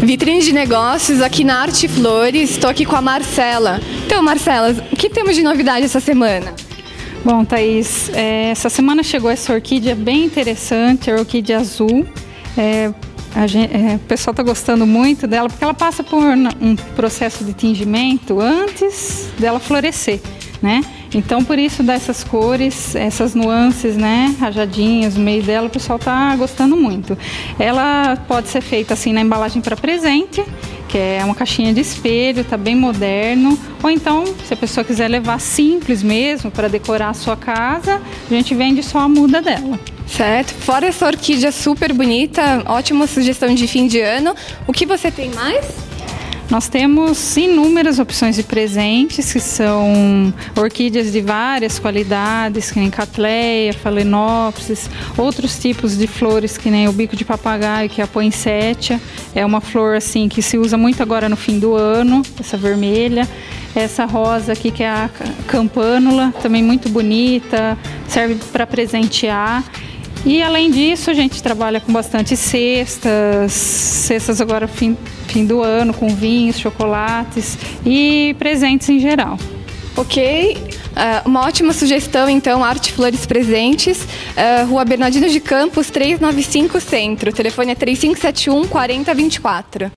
Vitrine de negócios aqui na Arte Flores. Estou aqui com a Marcela. Então, Marcela, o que temos de novidade essa semana? Bom, Thaís, essa semana chegou essa orquídea bem interessante, a orquídea azul. O pessoal está gostando muito dela porque ela passa por um processo de tingimento antes dela florescer, né? Então, por isso dá essas cores, essas nuances, né, rajadinhas no meio dela, o pessoal está gostando muito. Ela pode ser feita assim na embalagem para presente, que é uma caixinha de espelho, tá bem moderno. Ou então, se a pessoa quiser levar simples mesmo para decorar a sua casa, a gente vende só a muda dela. Certo. Fora essa orquídea super bonita, ótima sugestão de fim de ano. O que você tem mais? Nós temos inúmeras opções de presentes, que são orquídeas de várias qualidades, que nem Cattleya, Phalaenopsis, outros tipos de flores, que nem o bico de papagaio, que é a poinsettia. É uma flor assim que se usa muito agora no fim do ano, essa vermelha. Essa rosa aqui, que é a campânula, também muito bonita, serve para presentear. E além disso, a gente trabalha com bastante cestas agora fim do ano, com vinhos, chocolates e presentes em geral. Ok, uma ótima sugestão então, Arte Flores Presentes, Rua Bernardino de Campos, 395 Centro, o telefone é 3571 4024.